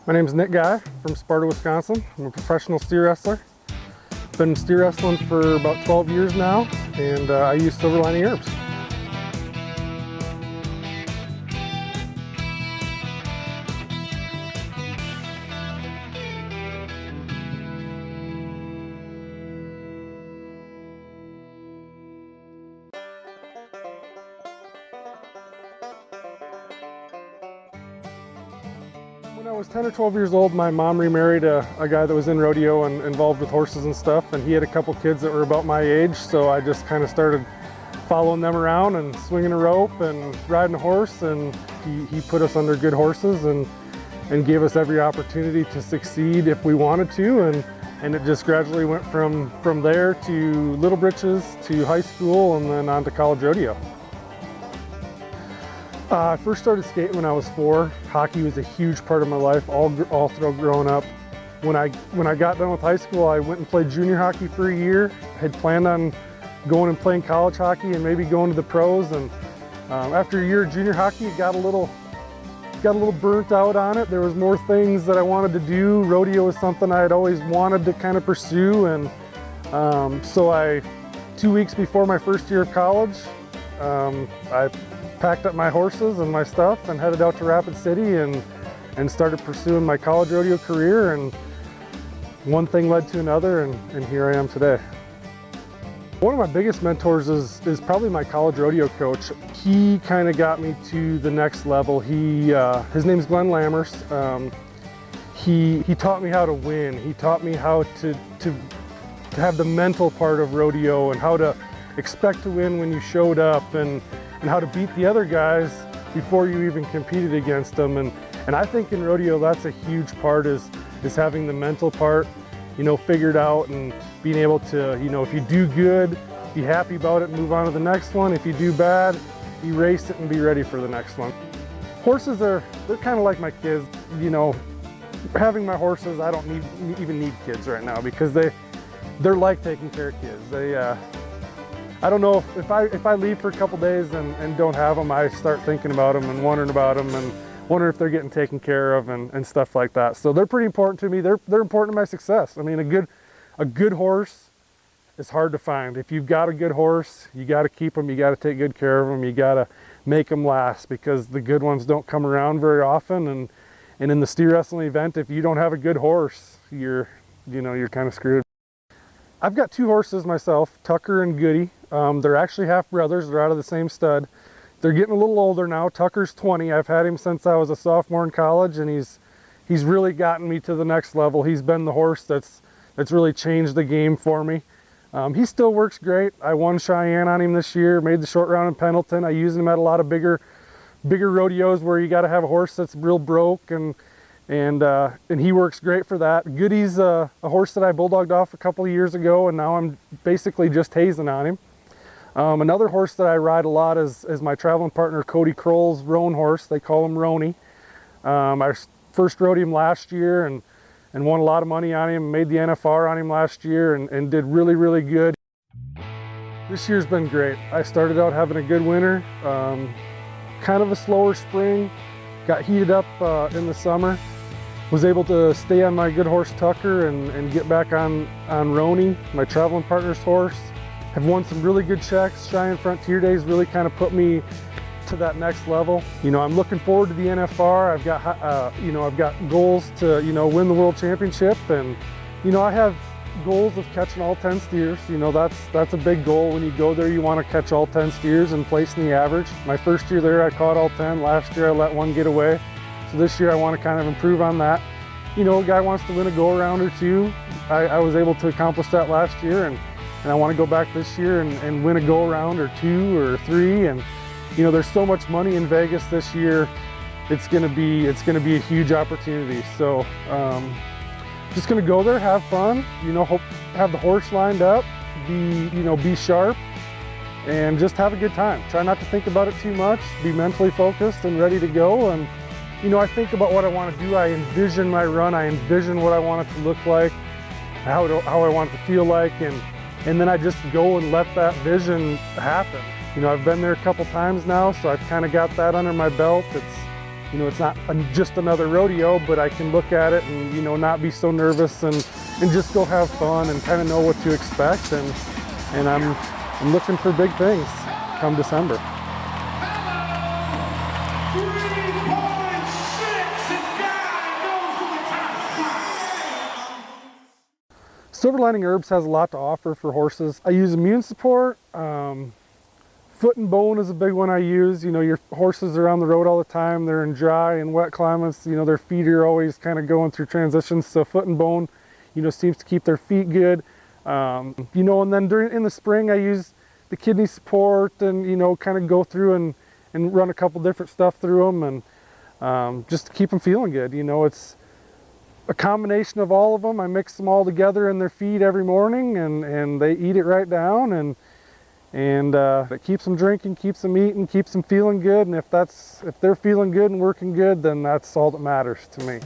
My name is Nick Guy from Sparta, Wisconsin. I'm a professional steer wrestler. Been steer wrestling for about 12 years now, and I use silver lining herbs. When I was 10 or 12 years old, my mom remarried a guy that was in rodeo and involved with horses and stuff, and he had a couple kids that were about my age, so I just kind of started following them around and swinging a rope and riding a horse, and he put us under good horses and gave us every opportunity to succeed if we wanted to, and it just gradually went from there to Little Britches to high school and then on to college rodeo. I first started skating when I was 4. Hockey was a huge part of my life all through growing up. When I got done with high school, I went and played junior hockey for a year. Had planned on going and playing college hockey and maybe going to the pros. And after a year of junior hockey, got a little burnt out on it. There was more things that I wanted to do. Rodeo was something I had always wanted to kind of pursue, and so 2 weeks before my first year of college, I packed up my horses and my stuff and headed out to Rapid City and started pursuing my college rodeo career, and one thing led to another, and here I am today. One of my biggest mentors is probably my college rodeo coach. He kind of got me to the next level. His name's Glenn Lammers. He taught me how to win. He taught me how to have the mental part of rodeo and how to expect to win when you showed up, and how to beat the other guys before you even competed against them. And I think in rodeo that's a huge part is having the mental part, figured out, and being able to, if you do good, be happy about it and move on to the next one. If you do bad, erase it and be ready for the next one. Horses they're kind of like my kids. Having my horses, I don't even need kids right now, because they're like taking care of kids. I don't know if I leave for a couple days and don't have them, I start thinking about them and wondering about them and wondering if they're getting taken care of and stuff like that. So they're pretty important to me. They're important to my success. I mean, a good horse is hard to find. If you've got a good horse, you got to keep them. You got to take good care of them. You got to make them last, because the good ones don't come around very often. And in the steer wrestling event, if you don't have a good horse, you're kind of screwed. I've got 2 horses myself, Tucker and Goody. They're actually half brothers. They're out of the same stud. They're getting a little older now. Tucker's 20. I've had him since I was a sophomore in college, and he's really gotten me to the next level. He's been the horse that's really changed the game for me. He still works great. I won Cheyenne on him this year, made the short round in Pendleton. I used him at a lot of bigger rodeos where you got to have a horse that's real broke, and he works great for that. Goody's a horse that I bulldogged off a couple of years ago, and now I'm basically just hazing on him. Another horse that I ride a lot is my traveling partner Cody Kroll's roan horse. They call him Rony. I first rode him last year and won a lot of money on him. Made the NFR on him last year and did really, really good. This year's been great. I started out having a good winter, kind of a slower spring, got heated up in the summer. Was able to stay on my good horse Tucker and get back on Rony, my traveling partner's horse. Have won some really good checks. Cheyenne Frontier Days really kind of put me to that next level. I'm looking forward to the NFR. I've got goals to win the world championship, and I have goals of catching all 10 steers. That's a big goal. When you go there, you want to catch all 10 steers and place in the average. My first year there, I caught all 10. Last year, I let one get away. So this year, I want to kind of improve on that. A guy wants to win a go-around or 2. I was able to accomplish that last year, and I want to go back this year and win a go-around or 2 or 3. And there's so much money in Vegas this year. It's gonna be a huge opportunity. So just gonna go there, have fun. Have the horse lined up, be sharp, and just have a good time. Try not to think about it too much. Be mentally focused and ready to go. And I think about what I want to do. I envision my run. I envision what I want it to look like, how I want it to feel like, and then I just go and let that vision happen. I've been there a couple times now, so I've kind of got that under my belt. you know, it's not just another rodeo, but I can look at it and, you know, not be so nervous and just go have fun and kind of know what to expect. And I'm looking for big things come December. Silver Lining Herbs has a lot to offer for horses. I use immune support. Foot and bone is a big one I use. You know, your horses are on the road all the time. They're in dry and wet climates. You know, their feet are always kind of going through transitions. So foot and bone, you know, seems to keep their feet good. You know, and then in the spring, I use the kidney support and, you know, kind of go through and run a couple different stuff through them and just to keep them feeling good. You know, it's a combination of all of them. I mix them all together in their feed every morning and they eat it right down and it keeps them drinking, keeps them eating, keeps them feeling good. And if they're feeling good and working good, then that's all that matters to me.